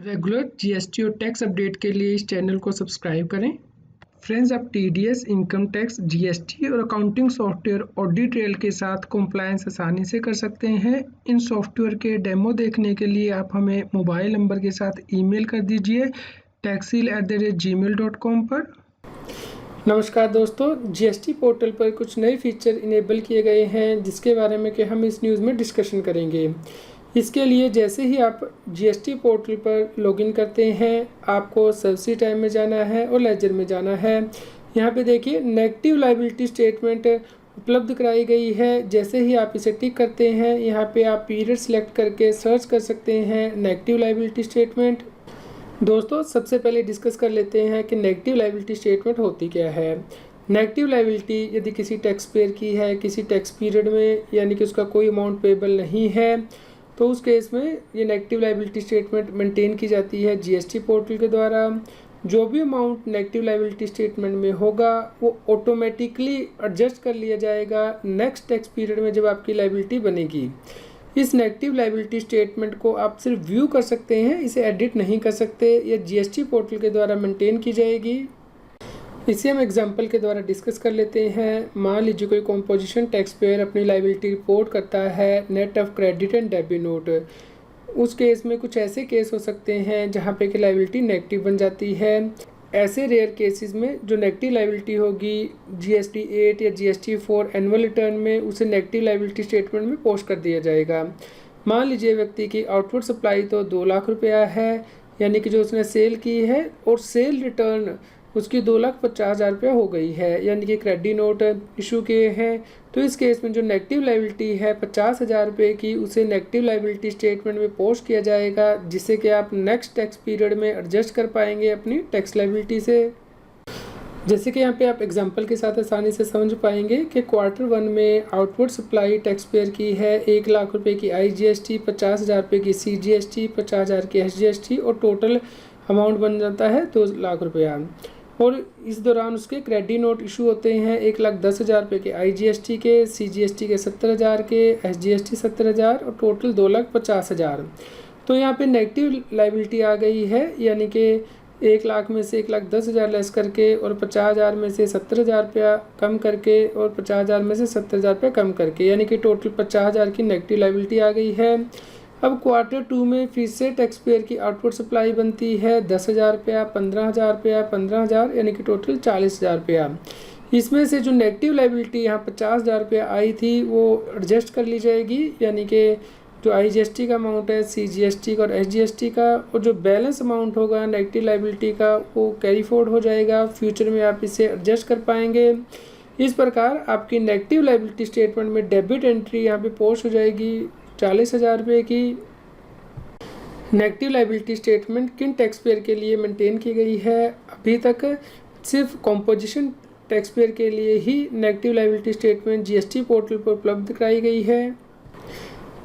Regular GST और tax update के लिए इस चैनल को सब्सक्राइब करें। फ्रेंड्स, आप टीडीएस, इनकम टैक्स, जीएसटी और अकाउंटिंग सॉफ्टवेयर ऑडिट ट्रेल के साथ कंप्लायंस आसानी से कर सकते हैं। इन सॉफ्टवेयर के डेमो देखने के लिए आप हमें मोबाइल नंबर के साथ ईमेल कर दीजिए taxil@gmail.com पर। नमस्कार दोस्तों, जीएसटी पोर्टल पर कुछ नए फीचर इनेबल किए गए हैं जिसके बारे में कि हम इस न्यूज़ में डिस्कशन करेंगे। इसके लिए जैसे ही आप जीएसटी पोर्टल पर लॉगिन करते हैं, आपको सर्विस टाइम में जाना है और लेजर में जाना है। यहाँ पे देखिए नेगेटिव लायबिलिटी स्टेटमेंट उपलब्ध कराई गई है। जैसे ही आप इसे टिक करते हैं, यहाँ पे आप पीरियड सेलेक्ट करके सर्च कर सकते हैं नेगेटिव लायबिलिटी स्टेटमेंट। दोस्तों, सबसे पहले डिस्कस कर लेते हैं कि नेगेटिव लायबिलिटी स्टेटमेंट होती क्या है। नेगेटिव लायबिलिटी यदि किसी टैक्स पेयर की है किसी टैक्स पीरियड में, यानी कि उसका कोई अमाउंट पेबल नहीं है, तो उस केस में ये नेगेटिव लायबिलिटी स्टेटमेंट मेंटेन की जाती है जीएसटी पोर्टल के द्वारा। जो भी अमाउंट नेगेटिव लायबिलिटी स्टेटमेंट में होगा वो ऑटोमेटिकली एडजस्ट कर लिया जाएगा नेक्स्ट टैक्स पीरियड में जब आपकी लायबिलिटी बनेगी। इस नेगेटिव लायबिलिटी स्टेटमेंट को आप सिर्फ व्यू कर सकते हैं, इसे एडिट नहीं कर सकते। ये जीएसटी पोर्टल के द्वारा मेंटेन की जाएगी। इसे हम एग्जांपल के द्वारा डिस्कस कर लेते हैं। मान लीजिए कोई कॉम्पोजिशन टैक्स पेयर अपनी लायबिलिटी रिपोर्ट करता है net of credit and debit note. उस केस में कुछ ऐसे केस हो सकते हैं जहाँ पे कि लायबिलिटी नेगेटिव बन जाती है। ऐसे रेयर केसेस में जो नेगेटिव लायबिलिटी होगी जीएसटी 8 या जीएसटी 4 एनुअल रिटर्न में, उसे नेगेटिव लायबिलिटी स्टेटमेंट में पोस्ट कर दिया जाएगा। मान लीजिए व्यक्ति की आउटपुट सप्लाई तो 2 लाख रुपया है, यानी कि जो उसने सेल की है, और सेल रिटर्न उसकी 2,50,000 रुपया हो गई है, यानी कि क्रेडिट नोट इशू किए हैं। तो इस केस में जो नेगेटिव लायबिलिटी है 50,000 रुपये की, उसे नेगेटिव लायबिलिटी स्टेटमेंट में पोस्ट किया जाएगा, जिससे कि आप नेक्स्ट टैक्स पीरियड में एडजस्ट कर पाएंगे अपनी टैक्स लायबिलिटी से। जैसे कि यहाँ पे आप एग्जांपल के साथ आसानी से समझ पाएंगे कि Q1 में आउटपुट सप्लाई टैक्स पेयर की है 1 लाख रुपये की IGST, 50,000 रुपये की CGST, 50,000 की SGST और टोटल अमाउंट बन जाता है 2 लाख रुपया। और इस दौरान उसके क्रेडिट नोट इशू होते हैं 1,10,000 रुपये के IGST के, CGST के 70,000 के, SGST 70,000 और टोटल 2,50,000। तो यहाँ पे नेगेटिव लायबिलिटी आ गई है, यानी कि 1 लाख में से 1,10,000 लेस करके और 50,000 में से 70,000 रुपया कम करके और 50,000 में से 70,000 रुपया कम करके, यानी कि टोटल 50,000 की नेगेटिव लायबिलिटी आ गई है। अब Q2 में फिर से टैक्स पेयर की आउटपुट सप्लाई बनती है 10,000 रुपया, 15,000 रुपया, 15,000, यानी कि टोटल 40,000 रुपया। इसमें से जो नेगेटिव लायबिलिटी यहाँ 50,000 रुपया आई थी वो एडजस्ट कर ली जाएगी, यानी कि जो IGST का अमाउंट है, CGST का और SGST का, और जो बैलेंस अमाउंट होगा नेगेटिव लायबिलिटी का वो कैरी फॉरवर्ड हो जाएगा। फ्यूचर में आप इसे एडजस्ट कर पाएंगे। इस प्रकार आपकी नेगेटिव लायबिलिटी स्टेटमेंट में डेबिट एंट्री यहाँ पे पोस्ट हो जाएगी 40,000 रुपये की। नेगेटिव लायबिलिटी स्टेटमेंट किन टैक्स पेयर के लिए मेंटेन की गई है? अभी तक सिर्फ कॉम्पोजिशन टैक्स पेयर के लिए ही negative liability statement GST portal पर उपलब्ध कराई गई है।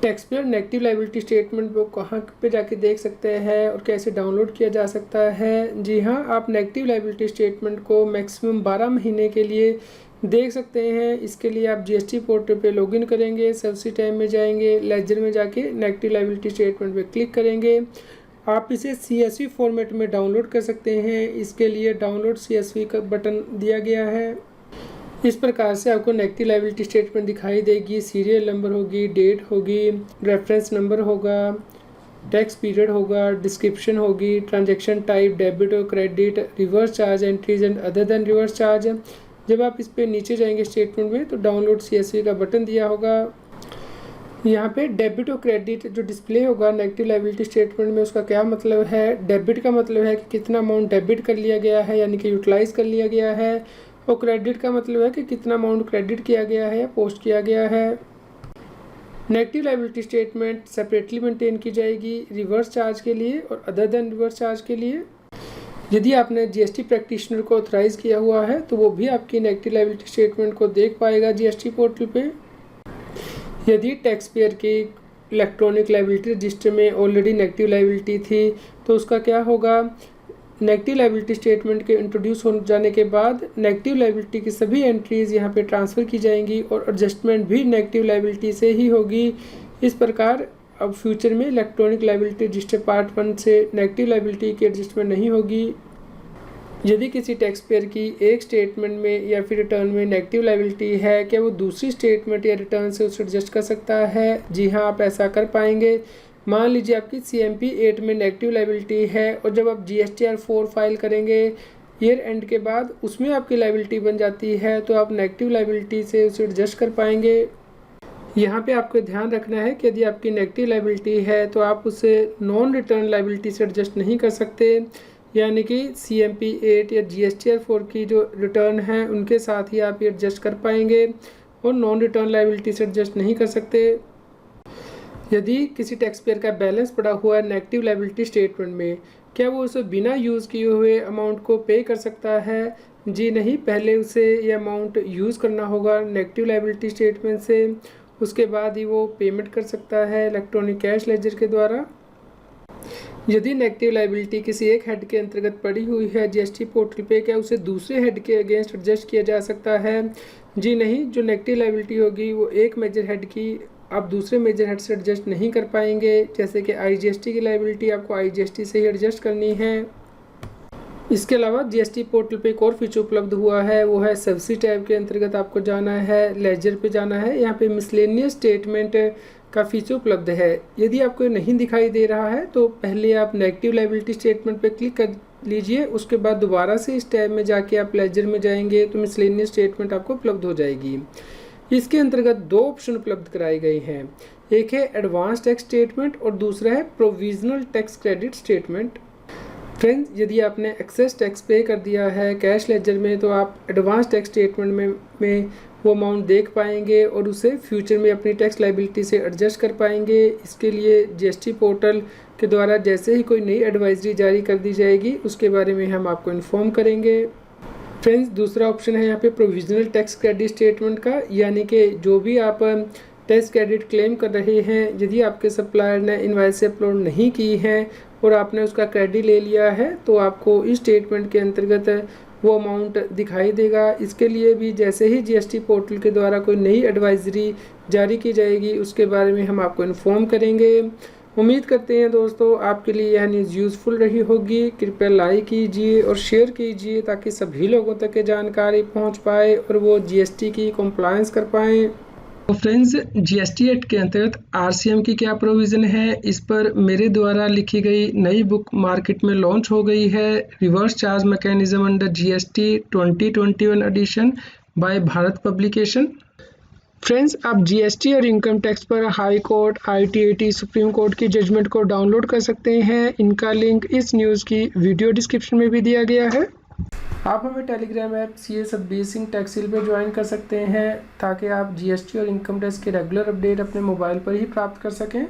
Tax payer negative liability statement को कहाँ पे जाके देख सकते हैं और कैसे डाउनलोड किया जा सकता है? जी हाँ, आप नेगेटिव लायबिलिटी स्टेटमेंट को मैक्सिमम 12 महीने के लिए देख सकते हैं। इसके लिए आप जीएसटी पोर्टल पे लॉगिन करेंगे, सर्विस टाइम में जाएंगे, लेजर में जाके नेगेटिव लायबिलिटी स्टेटमेंट पे क्लिक करेंगे। आप इसे CSV फॉर्मेट में डाउनलोड कर सकते हैं। इसके लिए डाउनलोड CSV का बटन दिया गया है। इस प्रकार से आपको नेगेटिव लायबिलिटी स्टेटमेंट दिखाई देगी। सीरियल नंबर होगी, डेट होगी, रेफरेंस नंबर होगा, टैक्स पीरियड होगा, डिस्क्रिप्शन होगी, ट्रांजैक्शन टाइप डेबिट और credit, reverse charge entries and other than reverse charge. जब आप इस पे नीचे जाएंगे स्टेटमेंट में तो डाउनलोड CSV का बटन दिया होगा। यहाँ पे डेबिट और क्रेडिट जो डिस्प्ले होगा नेगेटिव लायबिलिटी स्टेटमेंट में, उसका क्या मतलब है? डेबिट का मतलब है कि कितना अमाउंट डेबिट कर लिया गया है, यानी कि यूटिलाइज कर लिया गया है, और क्रेडिट का मतलब है कि कितना अमाउंट क्रेडिट किया गया है या पोस्ट किया गया है। Negative liability statement separately maintain की जाएगी रिवर्स चार्ज के लिए और अदर देन रिवर्स चार्ज के लिए। यदि आपने जीएसटी प्रैक्टिशनर को ऑथराइज किया हुआ है तो वो भी आपकी नेगेटिव लायबिलिटी स्टेटमेंट को देख पाएगा जीएसटी पोर्टल पे। यदि टैक्स पेयर की इलेक्ट्रॉनिक लायबिलिटी रजिस्टर में ऑलरेडी नेगेटिव लायबिलिटी थी तो उसका क्या होगा? नेगेटिव लायबिलिटी स्टेटमेंट के इंट्रोड्यूस हो जाने के बाद नेगेटिव लायबिलिटी की सभी एंट्रीज़ यहाँ पे ट्रांसफ़र की जाएंगी और एडजस्टमेंट भी नेगेटिव लायबिलिटी से ही होगी। इस प्रकार अब फ्यूचर में इलेक्ट्रॉनिक लायबिलिटी रजिस्टर पार्ट 1 से नेगेटिव लायबिलिटी की एडजस्टमेंट नहीं होगी। यदि किसी टैक्स पेयर की एक स्टेटमेंट में या फिर रिटर्न में नेगेटिव लायबिलिटी है, क्या वो दूसरी स्टेटमेंट या रिटर्न से उसे एडजस्ट कर सकता है? जी हाँ, आप ऐसा कर पाएंगे। मान लीजिए आपकी CMP 8 में नेगेटिव लायबिलिटी है और जब आप GSTR 4 फाइल करेंगे ईयर एंड के बाद उसमें आपकी लायबिलिटी बन जाती है, तो आप नेगेटिव लायबिलिटी से उसे एडजस्ट कर पाएंगे। यहाँ पे आपको ध्यान रखना है कि यदि आपकी नेगेटिव लायबिलिटी है तो आप उसे नॉन रिटर्न लायबिलिटी से एडजस्ट नहीं कर सकते, यानी कि CMP 8 या GSTR 4 की जो रिटर्न है उनके साथ ही आप ये एडजस्ट कर पाएंगे और नॉन रिटर्न लायबिलिटी से एडजस्ट नहीं कर सकते। यदि किसी टैक्स पेयर का बैलेंस पड़ा हुआ है नेगेटिव लायबिलिटी स्टेटमेंट में, क्या वो उसे बिना यूज़ किए हुए अमाउंट को पे कर सकता है? जी नहीं, पहले उसे ये अमाउंट यूज़ करना होगा नेगेटिव लायबिलिटी स्टेटमेंट से, उसके बाद ही वो पेमेंट कर सकता है इलेक्ट्रॉनिक कैश लेजर के द्वारा। यदि नेगेटिव लायबिलिटी किसी एक हेड के अंतर्गत पड़ी हुई है GST पोर्टल पे, क्या उसे दूसरे हेड के अगेंस्ट एडजस्ट किया जा सकता है? जी नहीं, जो नेगेटिव लायबिलिटी होगी वो एक मेजर हेड की आप दूसरे मेजर हेड से एडजस्ट नहीं कर पाएंगे। जैसे कि IGST की लायबिलिटी आपको IGST से ही एडजस्ट करनी है। इसके अलावा GST पोर्टल पे एक और फीचर उपलब्ध हुआ है, वो है सब्सिडी टैब के अंतर्गत आपको जाना है, लेजर पे जाना है। यहाँ पे मिसलेनियस स्टेटमेंट का फीचर उपलब्ध है। यदि आपको नहीं दिखाई दे रहा है तो पहले आप नेगेटिव लायबिलिटी स्टेटमेंट पे क्लिक कर लीजिए, उसके बाद दोबारा से इस टैब में जाके आप लेजर में जाएंगे तो मिसलेनियस स्टेटमेंट आपको उपलब्ध हो जाएगी। इसके अंतर्गत दो ऑप्शन उपलब्ध कराए गए हैं, एक है एडवांस टैक्स स्टेटमेंट और दूसरा है provisional tax credit statement. Friends, यदि आपने एक्सेस टैक्स पे कर दिया है कैश लेजर में तो आप एडवांस टैक्स स्टेटमेंट में वो अमाउंट देख पाएंगे और उसे फ्यूचर में अपनी टैक्स लायबिलिटी से एडजस्ट कर पाएंगे। इसके लिए GST पोर्टल के द्वारा जैसे ही कोई नई एडवाइजरी जारी कर दी जाएगी उसके बारे में हम आपको इन्फॉर्म करेंगे। फ्रेंड्स, दूसरा ऑप्शन है यहाँ पे प्रोविजनल टैक्स क्रेडिट स्टेटमेंट का, यानी कि जो भी आप टैक्स क्रेडिट क्लेम कर रहे हैं, यदि आपके सप्लायर ने इनवॉइस अपलोड नहीं की है और आपने उसका क्रेडिट ले लिया है तो आपको इस स्टेटमेंट के अंतर्गत वो अमाउंट दिखाई देगा। इसके लिए भी जैसे ही GST पोर्टल के द्वारा कोई नई एडवाइजरी जारी की जाएगी उसके बारे में हम आपको इन्फॉर्म करेंगे। उम्मीद करते हैं दोस्तों आपके लिए यह न्यूज़ यूज़फुल रही होगी। कृपया लाइक कीजिए और शेयर कीजिए ताकि सभी लोगों तक ये जानकारी पहुंच पाए और वो GST की कंप्लायंस कर पाएँ। तो फ्रेंड्स, GST एक्ट के अंतर्गत RCM की क्या प्रोविज़न है, इस पर मेरे द्वारा लिखी गई नई बुक मार्केट में लॉन्च हो गई है, reverse charge mechanism under GST 2021 edition by Bharat publication. Friends, आप GST और इनकम टैक्स पर high court, ITAT, supreme court की जजमेंट को डाउनलोड कर सकते हैं। इनका लिंक इस न्यूज़ की वीडियो डिस्क्रिप्शन में भी दिया गया है। आप हमें Telegram app CA Satbir Singh टैक्सील पर ज्वाइन कर सकते हैं ताकि आप GST और इनकम टैक्स के रेगुलर अपडेट अपने मोबाइल पर ही प्राप्त कर सकें।